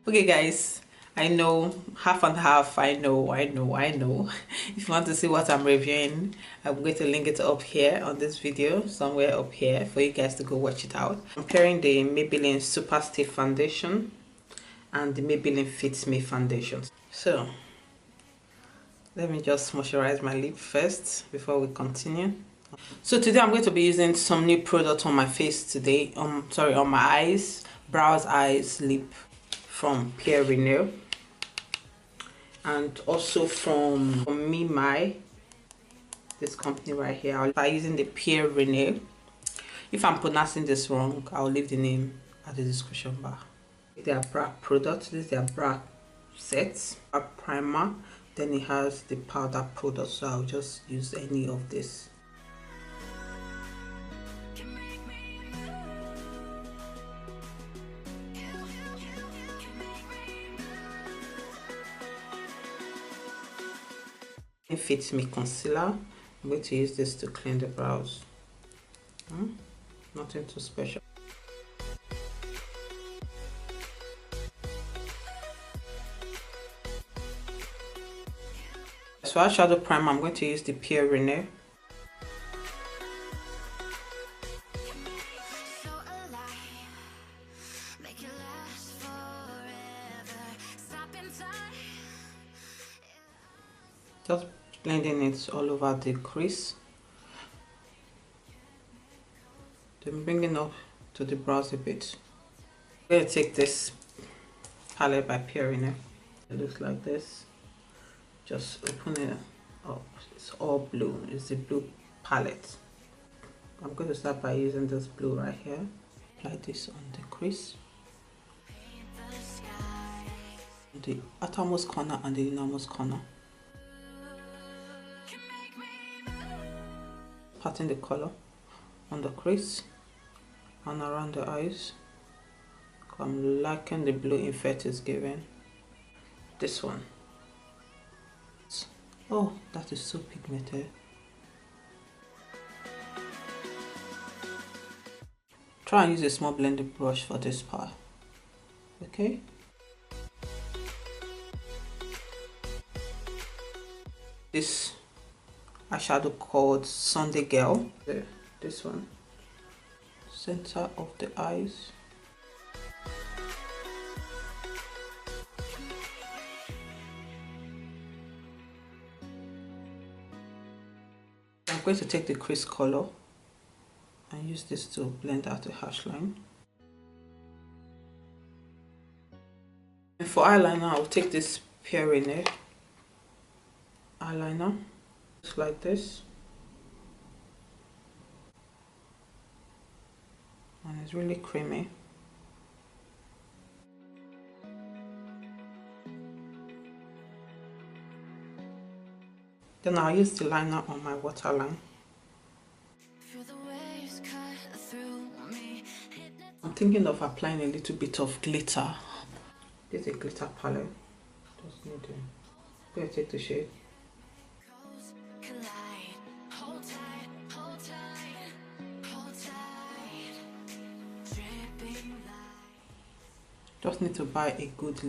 Okay guys, I know half and half. I know If you want to see what I'm reviewing, I'm going to link it up here on this video, somewhere up here for you guys to go watch it out. I'm pairing the Maybelline Super Stay Foundation and the Maybelline Fit Me Foundation. So let me just moisturize my lip first before we continue. So today I'm going to be using some new product on my face today. Sorry, on my eyes, brows, eyes, lip, from Pierre Renew, and also from Me My, this company right here. I'll be using the Pierre Renew. If I'm pronouncing this wrong, I'll leave the name at the description bar. Their bra product. This is their bra set, a primer. Then it has the powder product, so I'll just use any of this. It Fits Me concealer. I'm going to use this to clean the brows. Nothing too special. So eyeshadow primer, I'm going to use the Pierre Renew. Just blending it all over the crease. Then bringing up to the brows a bit. I'm going to take this palette by Pierre Renew. It looks like this. Just open it up. It's all blue. It's the blue palette. I'm going to start by using this blue right here. Apply this on the crease, the outermost corner and the innermost corner. Patting the color on the crease and around the eyes. I'm liking the blue effect it's giving. This one. Oh, that is so pigmented. Try and use a small blending brush for this part. Okay. This eyeshadow called Sunday Girl. This one. Center of the eyes. I'm going to take the crease color and use this to blend out the harsh line. And for eyeliner, I'll take this Pierre Renew eyeliner, just like this. And it's really creamy. Then I'll use the liner on my waterline. I'm thinking of applying a little bit of glitter. This is a glitter palette. Just need to go and take the shade. Just need to buy a good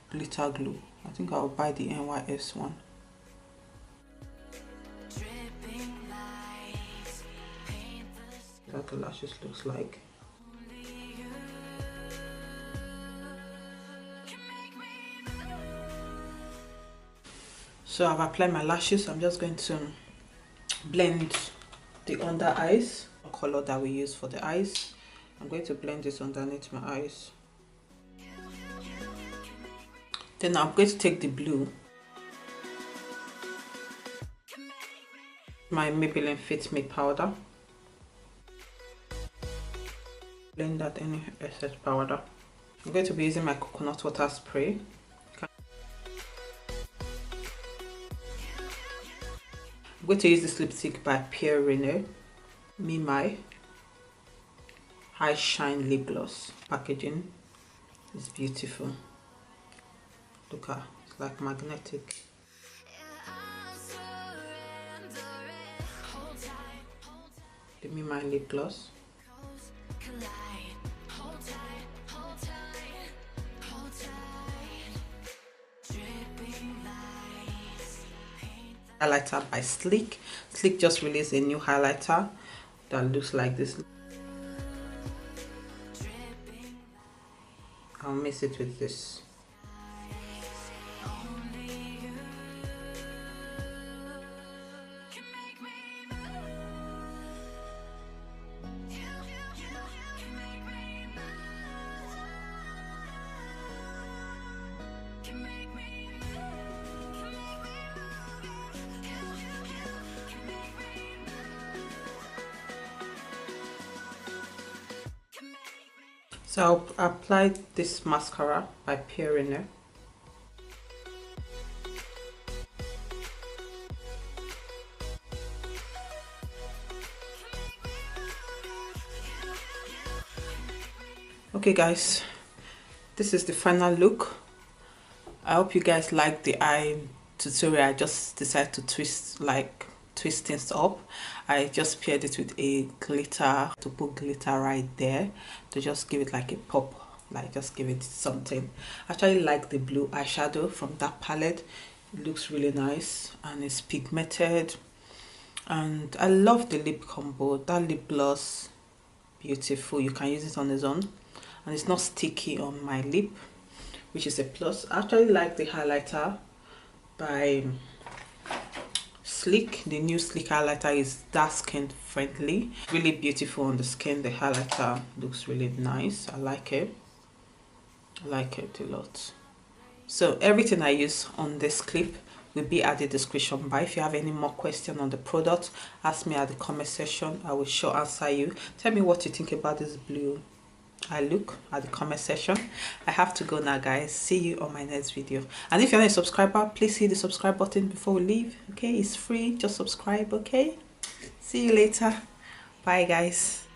glitter glue. I think I'll buy the NYS one. That the lashes looks like. So I've applied my lashes. I'm just going to blend the under eyes, the color that we use for the eyes. I'm going to blend this underneath my eyes. Then I'm going to take the blue, my Maybelline Fit Me powder. Blend out any excess powder. I'm going to be using my coconut water spray. I'm going to use this lipstick by Pierre Renew, Me My High Shine Lip Gloss. Packaging is beautiful. Look at, it's like magnetic. The Me My lip gloss. highlighter by Sleek. Sleek just released a new highlighter that looks like this. I'll mix it with this. So I'll apply this mascara by Pierina. Okay guys, this is the final look. I hope you guys like the eye tutorial. I just decided to twist things up. I just paired it with a glitter, to put glitter right there to just give it like a pop, like just give it something. I actually like the blue eyeshadow from that palette. It looks really nice and it's pigmented, and I love the lip combo. That lip gloss, beautiful. You can use it on its own and it's not sticky on my lip, which is a plus. I actually like the highlighter by Sleek. The new Sleek highlighter is dark skin friendly, really beautiful on the skin. The highlighter looks really nice. I like it. I like it a lot. So everything I use on this clip will be at the description bar. If you have any more questions on the product, ask me at the comment section. I will sure answer you. Tell me what you think about this blue eye look at the comment section. I have to go now guys. See you on my next video, and if you're not a subscriber, please hit the subscribe button before we leave. Okay, it's free, just subscribe. Okay, see you later. Bye guys.